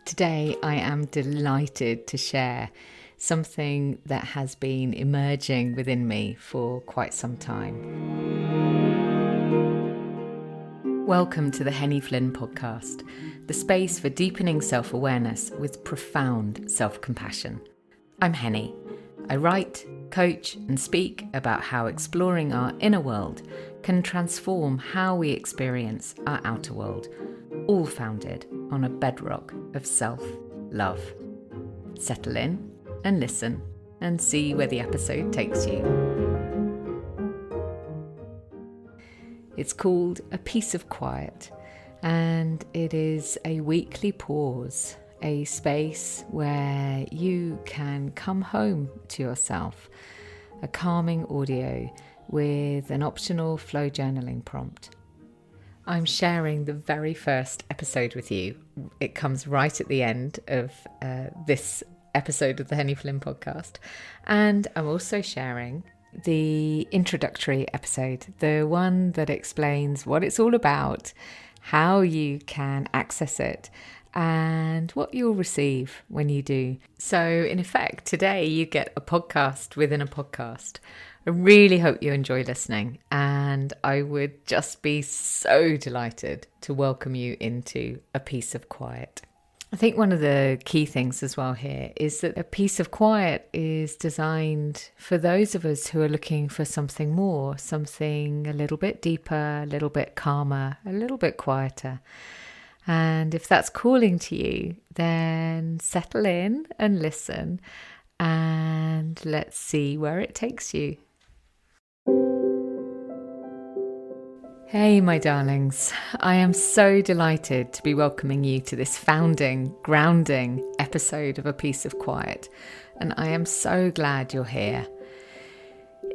Today I am delighted to share something that has been emerging within me for quite some time. Welcome to the Henny Flynn podcast, the space for deepening self-awareness with profound self-compassion. I'm Henny. I write, coach and speak about how exploring our inner world can transform how we experience our outer world, all founded on a bedrock of self-love. Settle in and listen and see where the episode takes you. It's called A Piece of Quiet, and it is a weekly pause, a space where you can come home to yourself, a calming audio with an optional flow journaling prompt. I'm sharing the very first episode with you. It comes right at the end of this episode of the Henny Flynn podcast. And I'm also sharing the introductory episode, the one that explains what it's all about, how you can access it, and what you'll receive when you do. So in effect, today you get a podcast within a podcast. I really hope you enjoy listening, and I would just be so delighted to welcome you into A Piece of Quiet. I think one of the key things as well here is that A Piece of Quiet is designed for those of us who are looking for something more, something a little bit deeper, a little bit calmer, a little bit quieter. And if that's calling to you, then settle in and listen, and let's see where it takes you. Hey, my darlings. I am so delighted to be welcoming you to this founding, grounding episode of A Piece of Quiet, and I am so glad you're here.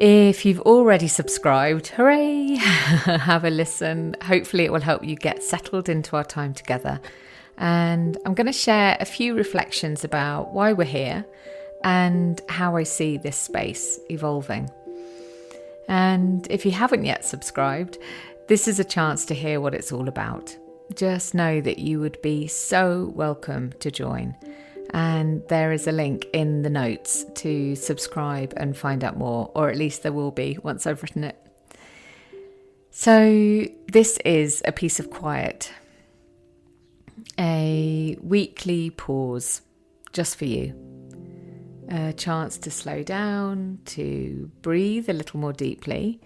If you've already subscribed, hooray! Have a listen. Hopefully it will help you get settled into our time together. And I'm going to share a few reflections about why we're here and how I see this space evolving. And if you haven't yet subscribed, this is a chance to hear what it's all about. Just know that you would be so welcome to join. And there is a link in the notes to subscribe and find out more, or at least there will be once I've written it. So this is A Piece of Quiet, a weekly pause just for you. A chance to slow down, to breathe a little more deeply,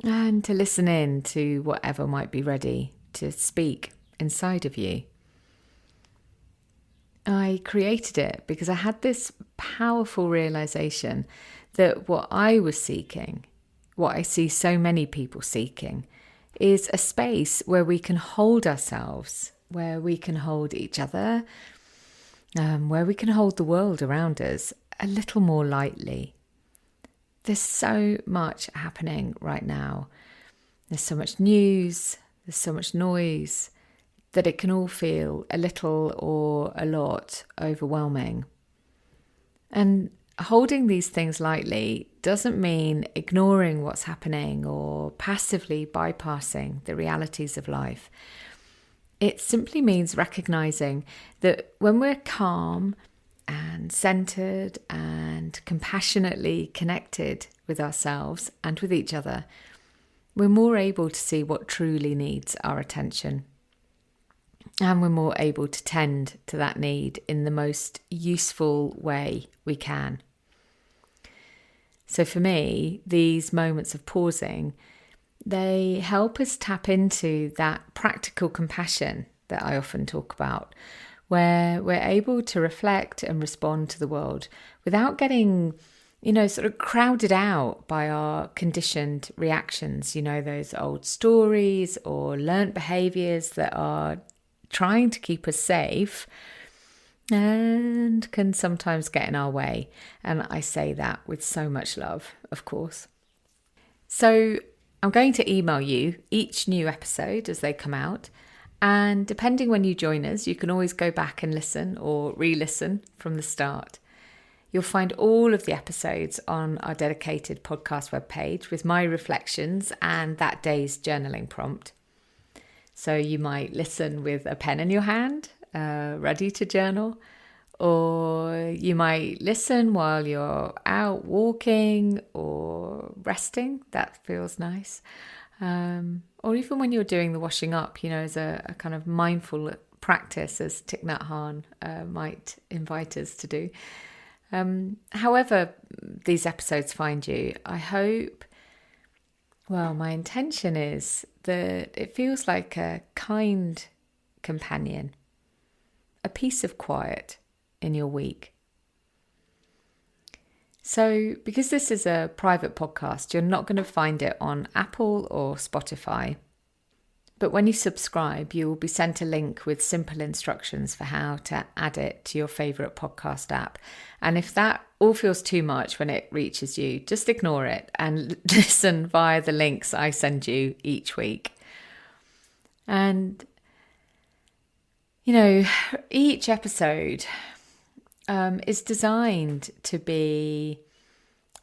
and to listen in to whatever might be ready to speak inside of you. I created it because I had this powerful realization that what I was seeking, what I see so many people seeking, is a space where we can hold ourselves, where we can hold each other, where we can hold the world around us a little more lightly. There's so much happening right now. There's so much news, there's so much noise, that it can all feel a little or a lot overwhelming. And holding these things lightly doesn't mean ignoring what's happening or passively bypassing the realities of life. It simply means recognizing that when we're calm and centered and compassionately connected with ourselves and with each other, we're more able to see what truly needs our attention. And we're more able to tend to that need in the most useful way we can. So for me, these moments of pausing, they help us tap into that practical compassion that I often talk about, where we're able to reflect and respond to the world without getting, sort of crowded out by our conditioned reactions, those old stories or learnt behaviours that are trying to keep us safe and can sometimes get in our way. And I say that with so much love, of course. So I'm going to email you each new episode as they come out. And depending when you join us, you can always go back and listen or re-listen from the start. You'll find all of the episodes on our dedicated podcast webpage with my reflections and that day's journaling prompt. So you might listen with a pen in your hand ready to journal, or you might listen while you're out walking or resting. That feels nice. Or even when you're doing the washing up, as a kind of mindful practice, as Thich Nhat Hanh might invite us to do. However these episodes find you, I hope, my intention is that it feels like a kind companion, a piece of quiet in your week. So, because this is a private podcast, you're not going to find it on Apple or Spotify. But when you subscribe, you will be sent a link with simple instructions for how to add it to your favourite podcast app. And if that all feels too much when it reaches you, just ignore it and listen via the links I send you each week. And, each episode is designed to be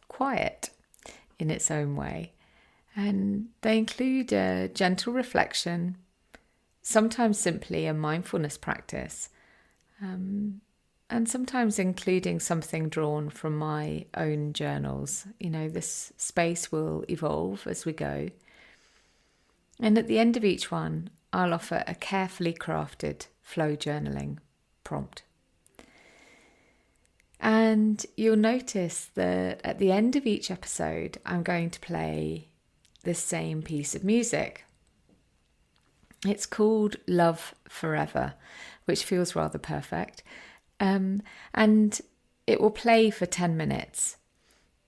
quiet in its own way. And they include a gentle reflection, sometimes simply a mindfulness practice, and sometimes including something drawn from my own journals. This space will evolve as we go. And at the end of each one, I'll offer a carefully crafted flow journaling prompt. And you'll notice that at the end of each episode, I'm going to play the same piece of music. It's called Love Forever, which feels rather perfect. And it will play for 10 minutes.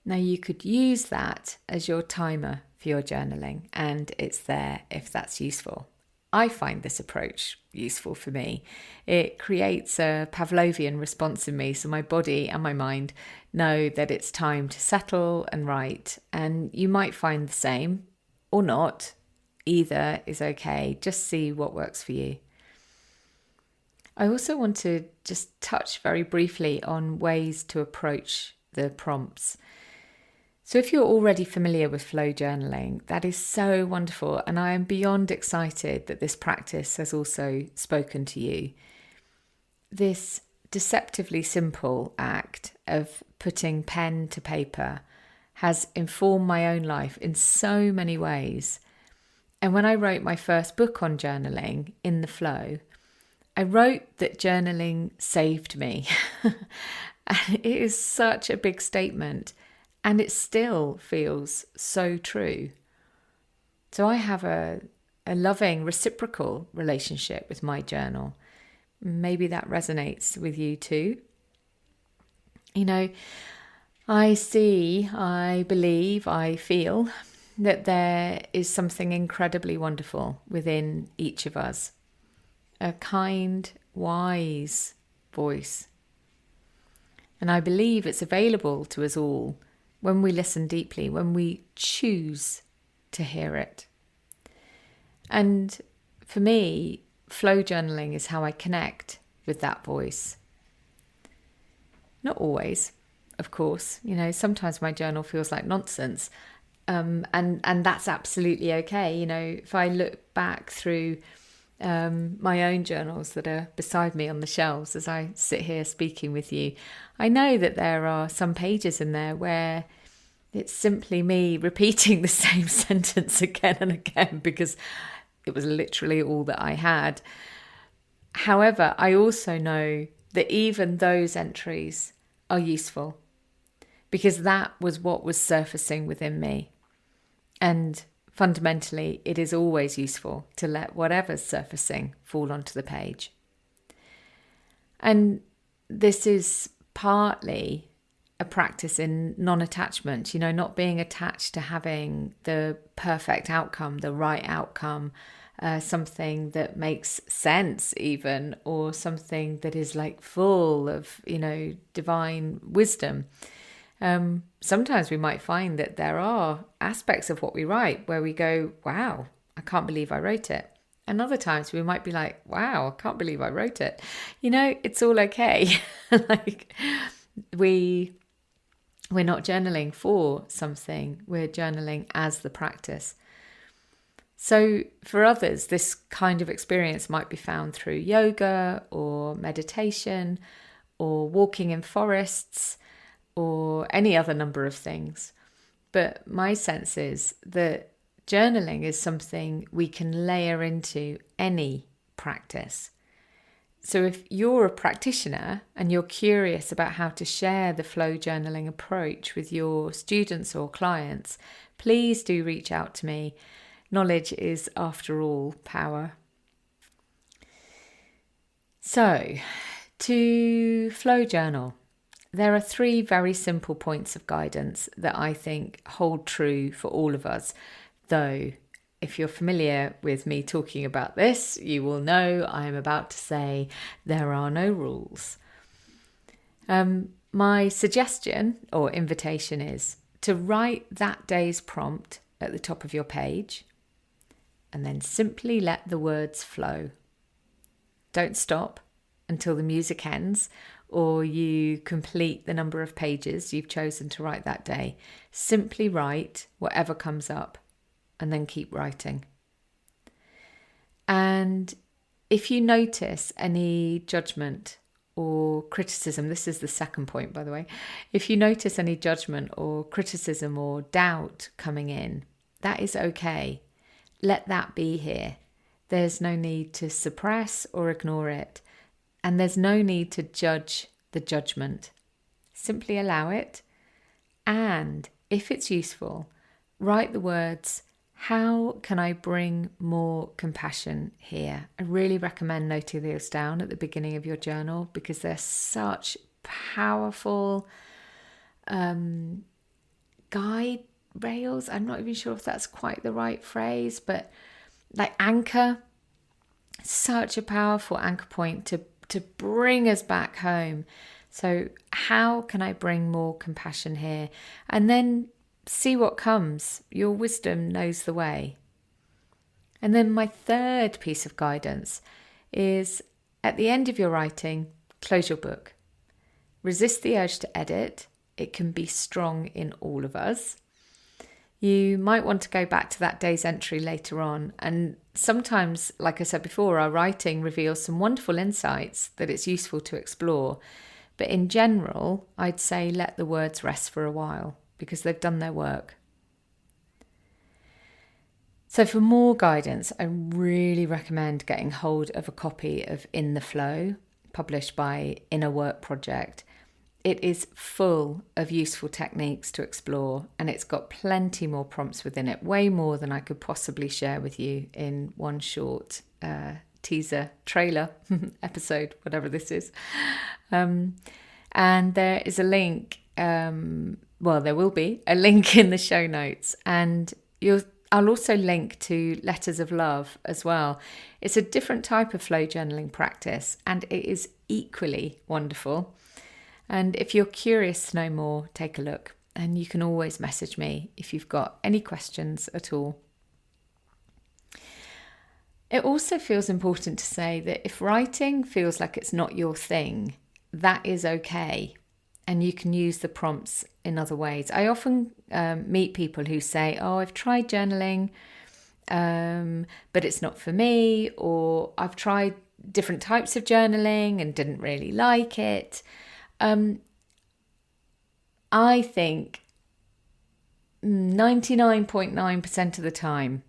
Now you could use that as your timer for your journaling, and it's there if that's useful. I find this approach useful for me. It creates a Pavlovian response in me, so my body and my mind know that it's time to settle and write. And you might find the same or not. Either is okay. Just see what works for you. I also want to just touch very briefly on ways to approach the prompts. So if you're already familiar with flow journaling, that is so wonderful, and I am beyond excited that this practice has also spoken to you. This deceptively simple act of putting pen to paper has informed my own life in so many ways. And when I wrote my first book on journaling, In the Flow, I wrote that journaling saved me. And it is such a big statement. And it still feels so true. So I have a loving, reciprocal relationship with my journal. Maybe that resonates with you too. I see, I believe, I feel that there is something incredibly wonderful within each of us. A kind, wise voice. And I believe it's available to us all when we listen deeply, when we choose to hear it. And for me, flow journaling is how I connect with that voice. Not always, of course. Sometimes my journal feels like nonsense. And that's absolutely okay. If I look back through my own journals that are beside me on the shelves as I sit here speaking with you, I know that there are some pages in there where it's simply me repeating the same sentence again and again because it was literally all that I had. However, I also know that even those entries are useful because that was what was surfacing within me. And fundamentally, it is always useful to let whatever's surfacing fall onto the page. And this is partly a practice in non-attachment, not being attached to having the perfect outcome, the right outcome, something that makes sense even, or something that is like full of, divine wisdom. Sometimes we might find that there are aspects of what we write where we go, wow, I can't believe I wrote it. And other times we might be like, wow, I can't believe I wrote it. It's all okay. We're not journaling for something. We're journaling as the practice. So for others, this kind of experience might be found through yoga or meditation or walking in forests or any other number of things. But my sense is that journaling is something we can layer into any practice. So if you're a practitioner and you're curious about how to share the flow journaling approach with your students or clients, please do reach out to me. Knowledge is, after all, power. So, to flow journal, there are 3 very simple points of guidance that I think hold true for all of us. Though, if you're familiar with me talking about this, you will know I am about to say there are no rules. My suggestion or invitation is to write that day's prompt at the top of your page and then simply let the words flow. Don't stop until the music ends or you complete the number of pages you've chosen to write that day. Simply write whatever comes up and then keep writing. And if you notice any judgment or criticism, this is the second point, by the way, if you notice any judgment or criticism or doubt coming in, that is okay. Let that be here. There's no need to suppress or ignore it. And there's no need to judge the judgment. Simply allow it. And if it's useful, write the words, how can I bring more compassion here? I really recommend noting those down at the beginning of your journal because they're such powerful guide rails. I'm not even sure if that's quite the right phrase, but like anchor, such a powerful anchor point to bring us back home. So how can I bring more compassion here? And then see what comes. Your wisdom knows the way. And then my third piece of guidance is at the end of your writing, close your book. Resist the urge to edit. It can be strong in all of us. You might want to go back to that day's entry later on. And sometimes, like I said before, our writing reveals some wonderful insights that it's useful to explore. But in general, I'd say let the words rest for a while because they've done their work. So for more guidance, I really recommend getting hold of a copy of In the Flow, published by Inner Work Project. It is full of useful techniques to explore, and it's got plenty more prompts within it, way more than I could possibly share with you in one short teaser trailer episode, whatever this is. And there is a link, there will be a link in the show notes, and I'll also link to Letters of Love as well. It's a different type of flow journaling practice, and it is equally wonderful. And if you're curious to know more, take a look. And you can always message me if you've got any questions at all. It also feels important to say that if writing feels like it's not your thing, that is okay. And you can use the prompts in other ways. I often meet people who say, I've tried journaling, but it's not for me. Or I've tried different types of journaling and didn't really like it. I think 99.9% of the time,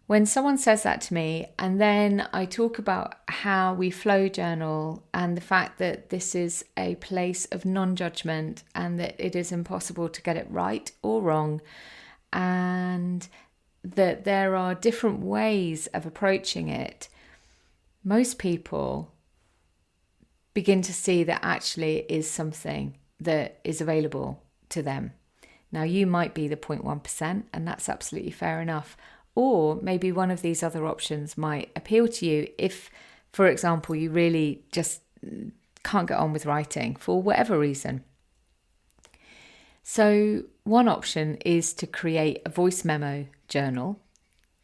when someone says that to me, and then I talk about how we flow journal and the fact that this is a place of non-judgment and that it is impossible to get it right or wrong, and that there are different ways of approaching it, most people begin to see that actually it is something that is available to them. Now, you might be the 0.1%, and that's absolutely fair enough. Or maybe one of these other options might appeal to you if, for example, you really just can't get on with writing for whatever reason. So one option is to create a voice memo journal.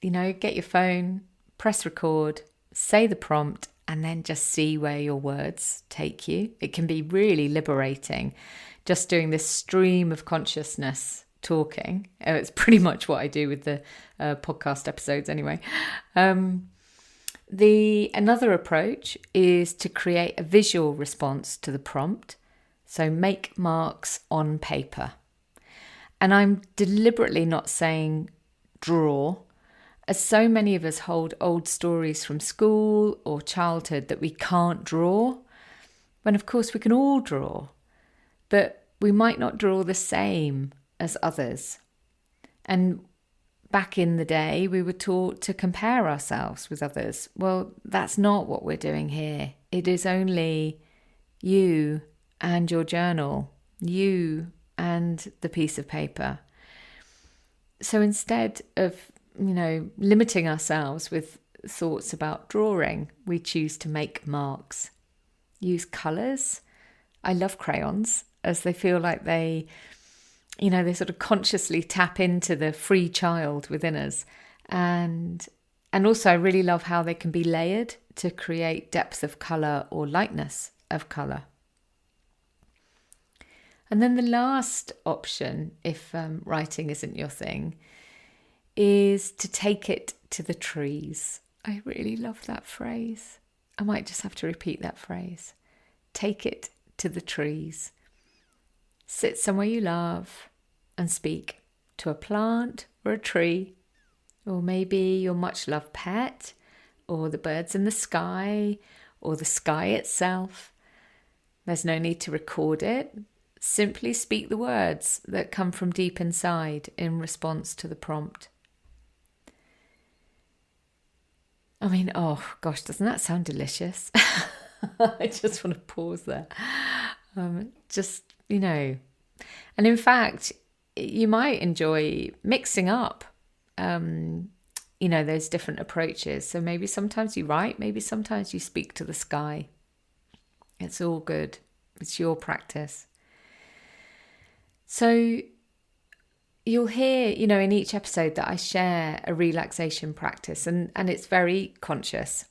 Get your phone, press record, say the prompt, and then just see where your words take you. It can be really liberating, just doing this stream of consciousness talking. It's pretty much what I do with the podcast episodes anyway. Another approach is to create a visual response to the prompt. So make marks on paper. And I'm deliberately not saying draw, as so many of us hold old stories from school or childhood that we can't draw, when of course we can all draw, but we might not draw the same as others. And back in the day, we were taught to compare ourselves with others. Well, that's not what we're doing here. It is only you and your journal, you and the piece of paper. So instead of, limiting ourselves with thoughts about drawing, we choose to make marks. Use colours. I love crayons, as they feel like they sort of consciously tap into the free child within us. And also I really love how they can be layered to create depth of colour or lightness of colour. And then the last option, if writing isn't your thing, is to take it to the trees. I really love that phrase. I might just have to repeat that phrase. Take it to the trees. Sit somewhere you love and speak to a plant or a tree, or maybe your much loved pet, or the birds in the sky, or the sky itself. There's no need to record it. Simply speak the words that come from deep inside in response to the prompt. I mean, oh gosh, doesn't that sound delicious? I just want to pause there. And in fact, you might enjoy mixing up, those different approaches. So maybe sometimes you write, maybe sometimes you speak to the sky. It's all good. It's your practice. So you'll hear, in each episode that I share a relaxation practice, and it's very conscious,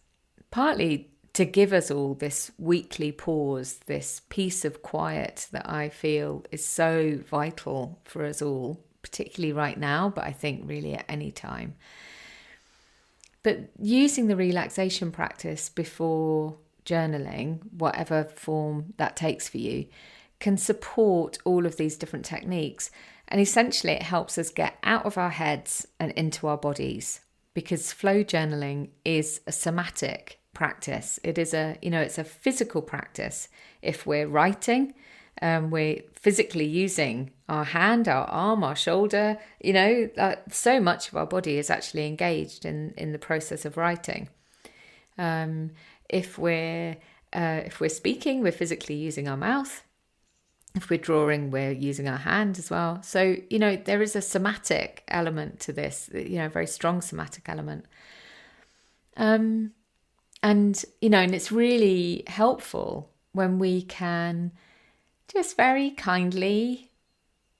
partly to give us all this weekly pause, this piece of quiet that I feel is so vital for us all, particularly right now, but I think really at any time. But using the relaxation practice before journaling, whatever form that takes for you, can support all of these different techniques. And essentially it helps us get out of our heads and into our bodies, because flow journaling is a somatic practice. It is it's a physical practice. If we're writing, we're physically using our hand, our arm, our shoulder, so much of our body is actually engaged in the process of writing. If we're speaking, we're physically using our mouth. If we're drawing, we're using our hand as well. So, there is a somatic element to this, a very strong somatic element. And it's really helpful when we can just very kindly,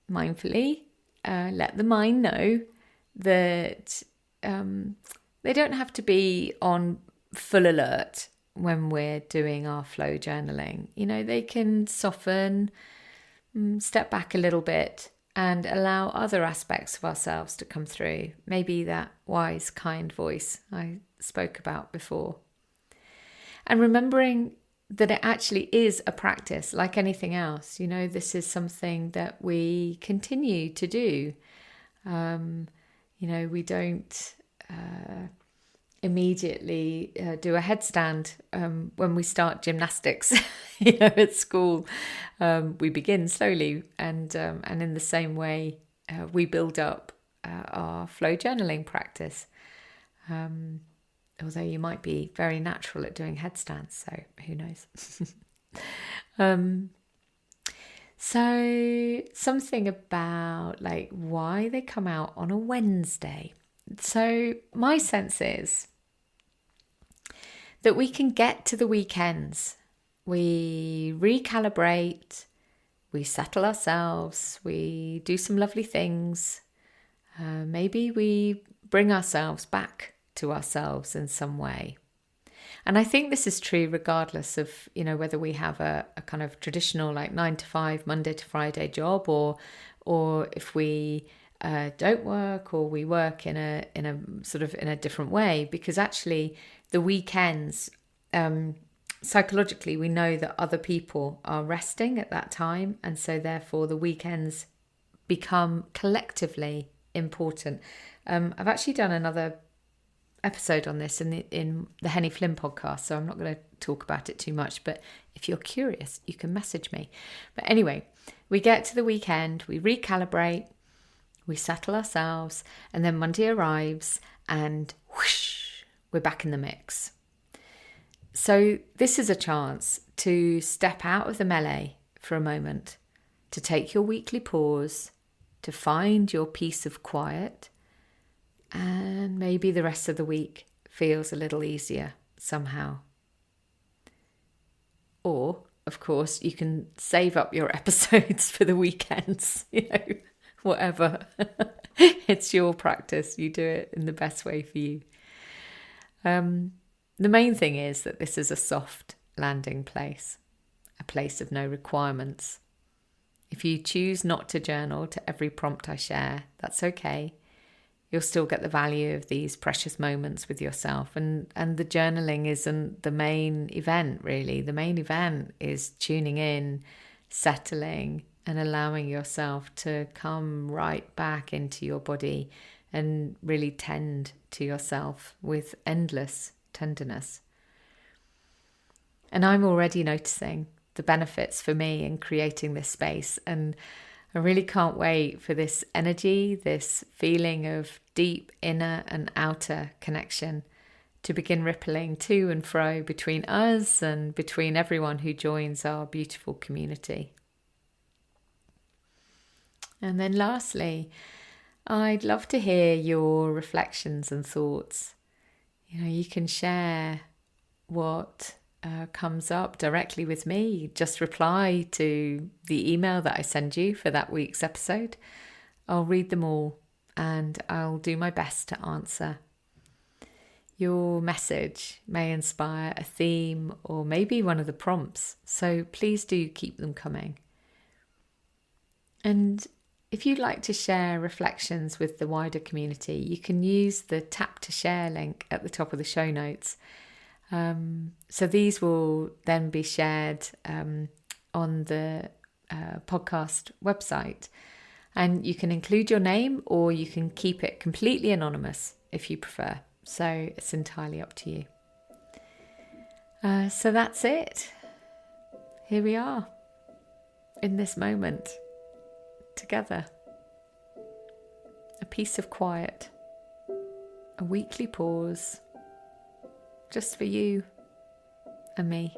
mindfully, let the mind know that they don't have to be on full alert when we're doing our flow journaling. They can soften, step back a little bit and allow other aspects of ourselves to come through. Maybe that wise, kind voice I spoke about before. And remembering that it actually is a practice like anything else. This is something that we continue to do. We don't immediately do a headstand when we start gymnastics at school. We begin slowly, and in the same way we build up our flow journaling practice, although you might be very natural at doing headstands, so who knows. So something about why they come out on a Wednesday. So my sense is that we can get to the weekends. We recalibrate, we settle ourselves, we do some lovely things. Maybe we bring ourselves back to ourselves in some way. And I think this is true regardless of, whether we have a kind of traditional like 9 to 5, Monday to Friday job, or if we don't work, or we work in a sort of in a different way, because actually the weekends, psychologically, we know that other people are resting at that time. And so therefore the weekends become collectively important. I've actually done another episode on this in the Henny Flynn podcast, so I'm not going to talk about it too much, but if you're curious, you can message me. But anyway, we get to the weekend, we recalibrate, we settle ourselves, and then Monday arrives and whoosh, we're back in the mix. So this is a chance to step out of the melee for a moment, to take your weekly pause, to find your piece of quiet, and maybe the rest of the week feels a little easier somehow. Or, of course, you can save up your episodes for the weekends, whatever. It's your practice. You do it in the best way for you. The main thing is that this is a soft landing place, a place of no requirements. If you choose not to journal to every prompt I share, that's okay. You'll still get the value of these precious moments with yourself. And the journaling isn't the main event, really. The main event is tuning in, settling, and allowing yourself to come right back into your body and really tend to yourself with endless tenderness. And I'm already noticing the benefits for me in creating this space, and I really can't wait for this energy, this feeling of deep inner and outer connection to begin rippling to and fro between us and between everyone who joins our beautiful community. And then lastly, I'd love to hear your reflections and thoughts. You can share what comes up directly with me. Just reply to the email that I send you for that week's episode. I'll read them all and I'll do my best to answer. Your message may inspire a theme or maybe one of the prompts, so please do keep them coming. And if you'd like to share reflections with the wider community, you can use the tap to share link at the top of the show notes. So these will then be shared on the podcast website, and you can include your name or you can keep it completely anonymous if you prefer. So it's entirely up to you. So that's it. Here we are in this moment together. A piece of quiet, a weekly pause, just for you and me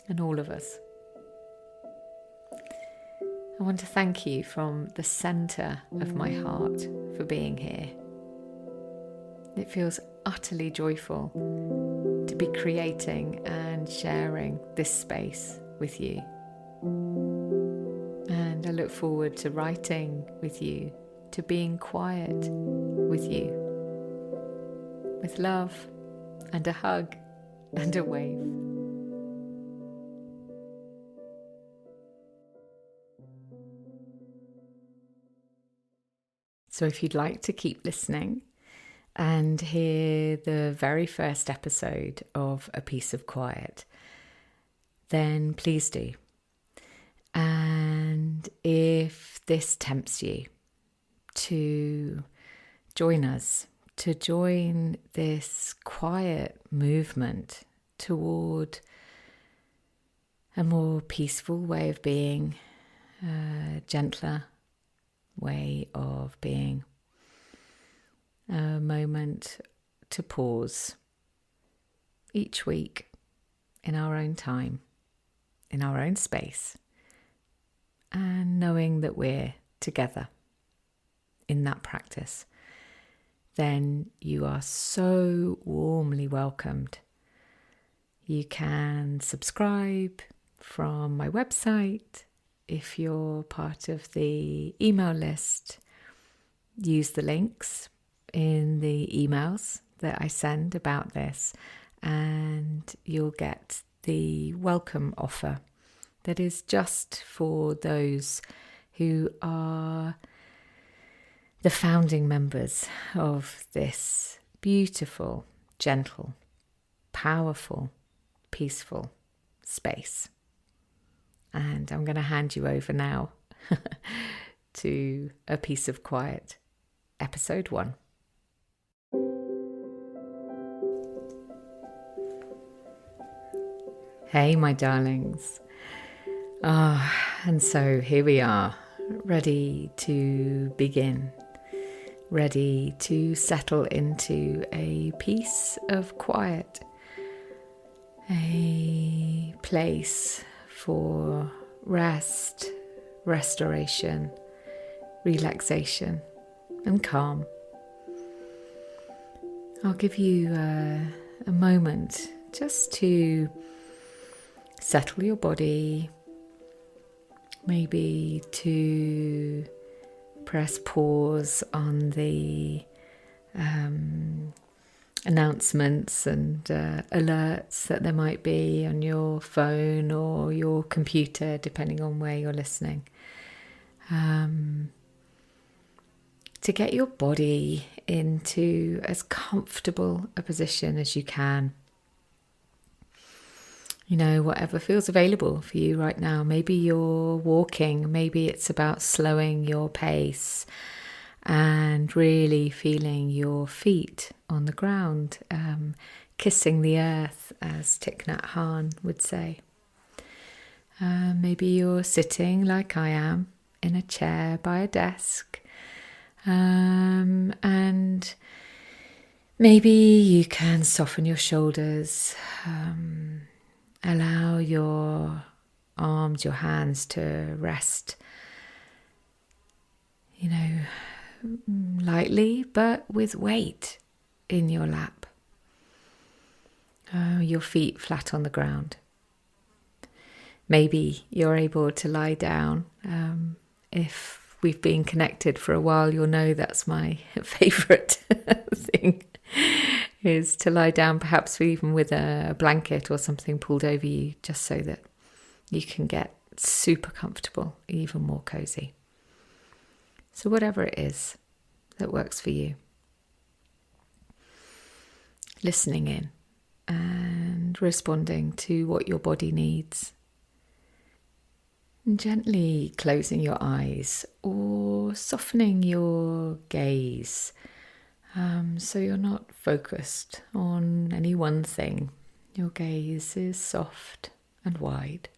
and all of us. I want to thank you from the centre of my heart for being here. It feels utterly joyful to be creating and sharing this space with you. And I look forward to writing with you, to being quiet with you. With love and a hug and a wave. So if you'd like to keep listening and hear the very first episode of A Piece of Quiet, then please do. And if this tempts you to join us, to join this quiet movement toward a more peaceful way of being, a gentler way of being, a moment to pause each week in our own time, in our own space, and knowing that we're together in that practice, then you are so warmly welcomed. You can subscribe from my website. If you're part of the email list, use the links in the emails that I send about this, and you'll get the welcome offer that is just for those who are the founding members of this beautiful, gentle, powerful, peaceful space. And I'm going to hand you over now to A Piece of Quiet, episode 1. Hey, my darlings. And so here we are, ready to begin, ready to settle into a piece of quiet, a place for rest, restoration, relaxation, and calm. I'll give you a moment just to settle your body, maybe to press pause on the announcements and alerts that there might be on your phone or your computer, depending on where you're listening. To get your body into as comfortable a position as you can. You know, whatever feels available for you right now. Maybe you're walking, maybe it's about slowing your pace and really feeling your feet on the ground, kissing the earth, as Thich Nhat Hanh would say. Maybe you're sitting like I am in a chair by a desk, and maybe you can soften your shoulders, allow your arms, your hands to rest, lightly, but with weight in your lap. Your feet flat on the ground. Maybe you're able to lie down. If we've been connected for a while, you'll know that's my favourite thing, is to lie down, perhaps even with a blanket or something pulled over you, just so that you can get super comfortable, even more cozy. So whatever it is that works for you. Listening in and responding to what your body needs. And gently closing your eyes or softening your gaze, so you're not focused on any one thing. Your gaze is soft and wide.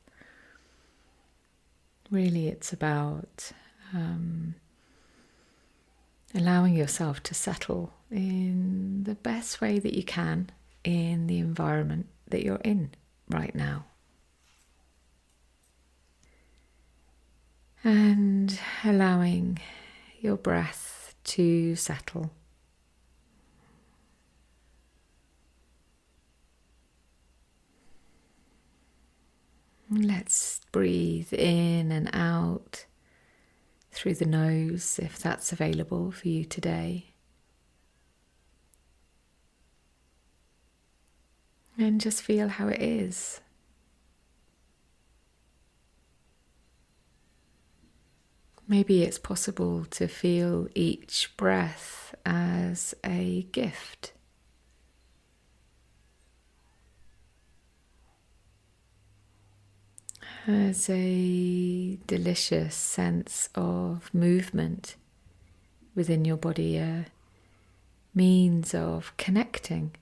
Really, it's about allowing yourself to settle in the best way that you can in the environment that you're in right now. And allowing your breath to settle. Let's breathe in and out through the nose, if that's available for you today. And just feel how it is. Maybe it's possible to feel each breath as a gift. As a delicious sense of movement within your body, a means of connecting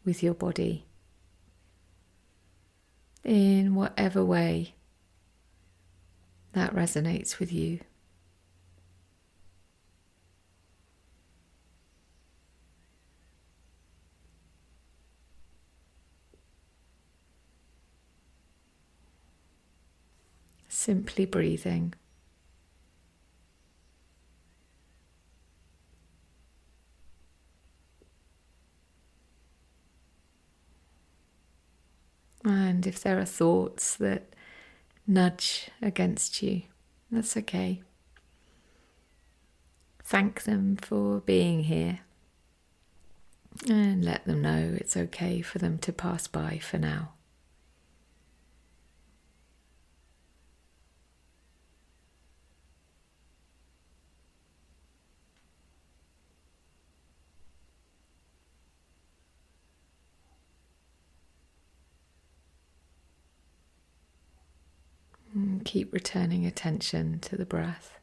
with your body in whatever way that resonates with you. Simply breathing. And if there are thoughts that nudge against you, that's okay. Thank them for being here And let them know it's okay for them to pass by for now. And keep returning attention to the breath.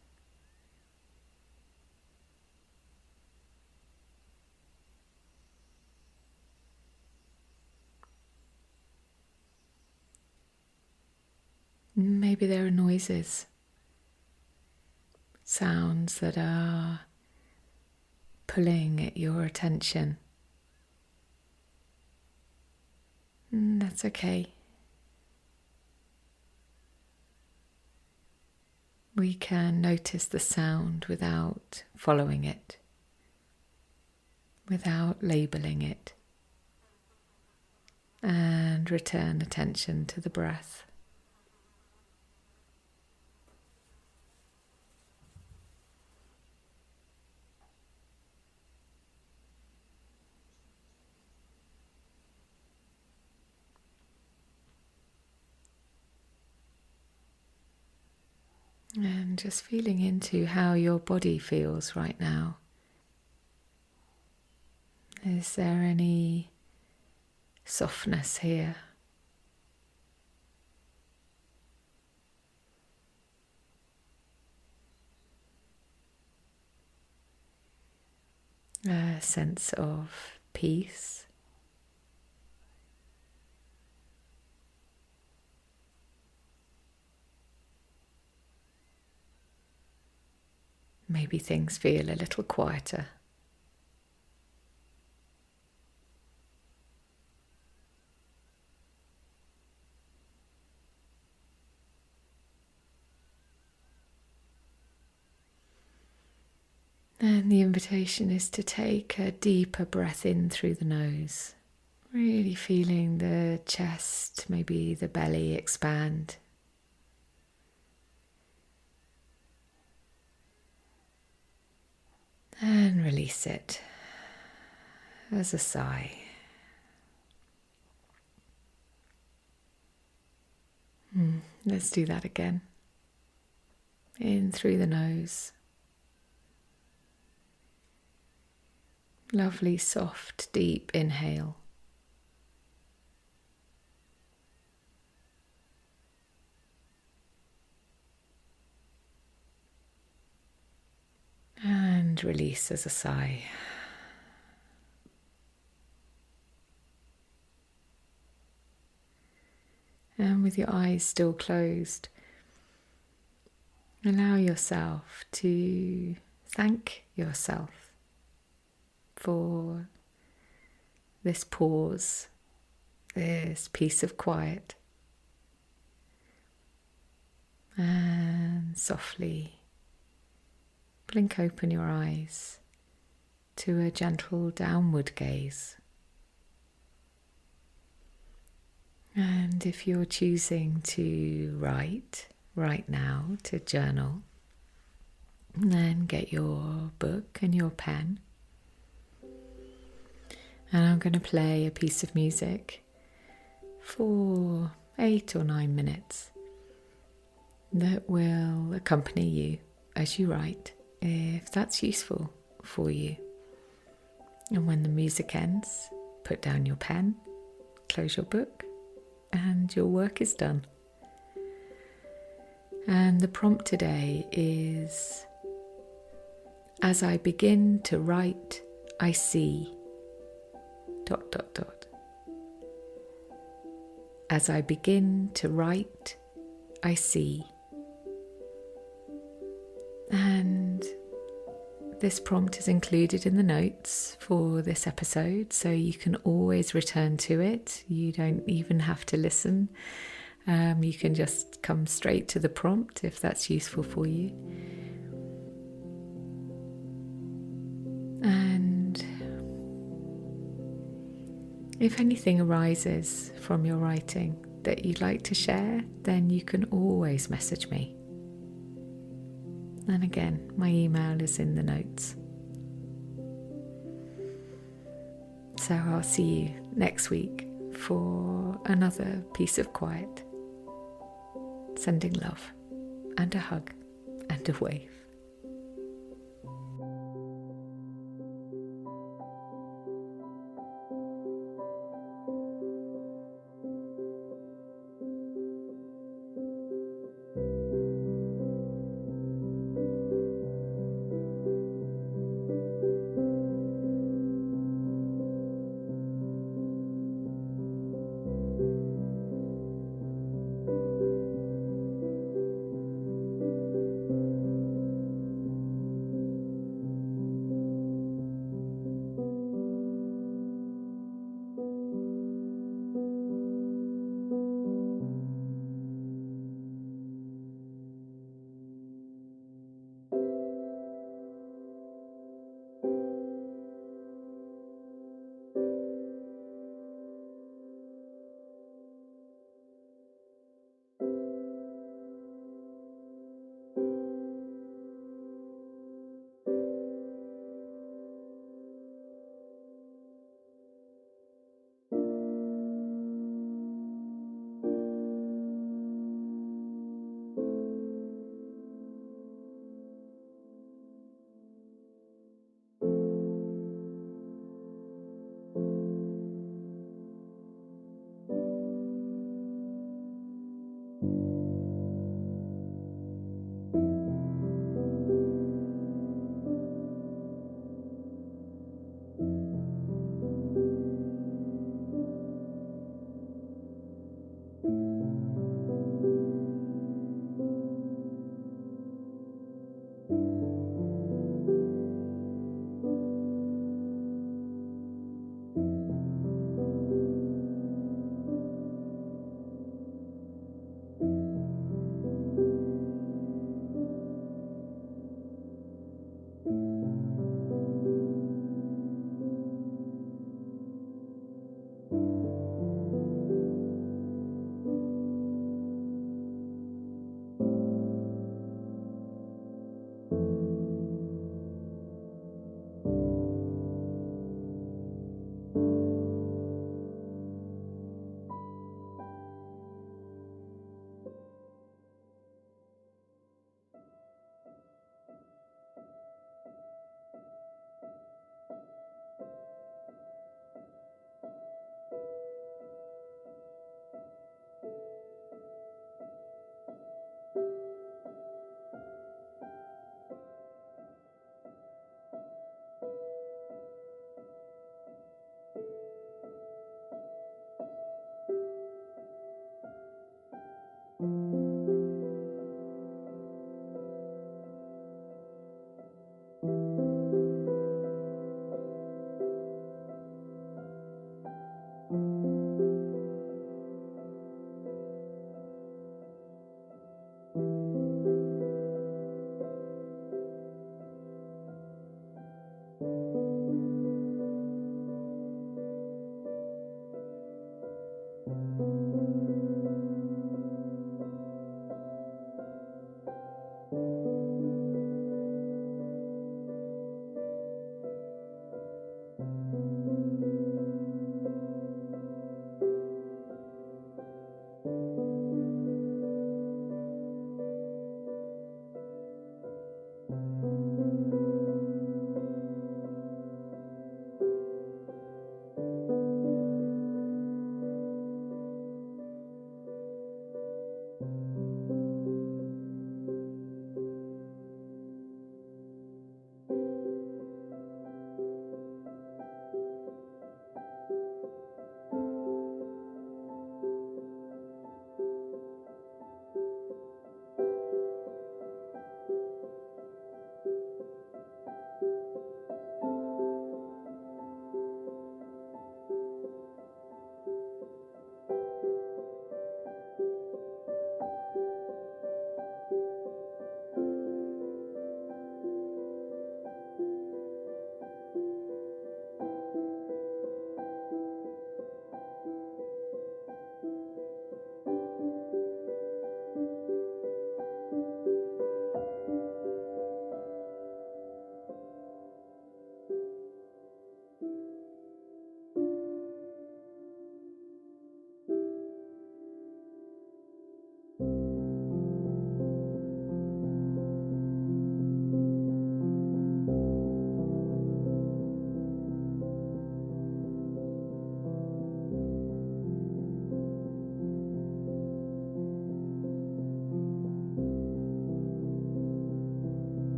Maybe there are noises, sounds that are pulling at your attention. And that's okay. We can notice the sound without following it, without labeling it, and return attention to the breath. And just feeling into how your body feels right now. Is there any softness here? A sense of peace? Maybe things feel a little quieter. And the invitation is to take a deeper breath in through the nose, really feeling the chest, maybe the belly expand. And release it as a sigh. Let's do that again. In through the nose. Lovely, soft, deep inhale. And release as a sigh. And with your eyes still closed, allow yourself to thank yourself for this pause, this piece of quiet. And softly blink open your eyes to a gentle downward gaze. And if you're choosing to write right now, to journal, then get your book and your pen. And I'm going to play a piece of music for 8 or 9 minutes that will accompany you as you write, if that's useful for you. And when the music ends, put down your pen, close your book, and your work is done. And the prompt today is, as I begin to write, I see... ... As I begin to write, I see. And this prompt is included in the notes for this episode, so you can always return to it. You don't even have to listen. You can just come straight to the prompt if that's useful for you. And if anything arises from your writing that you'd like to share, then you can always message me. And again, my email is in the notes. So I'll see you next week for another piece of quiet. Sending love and a hug and a wave.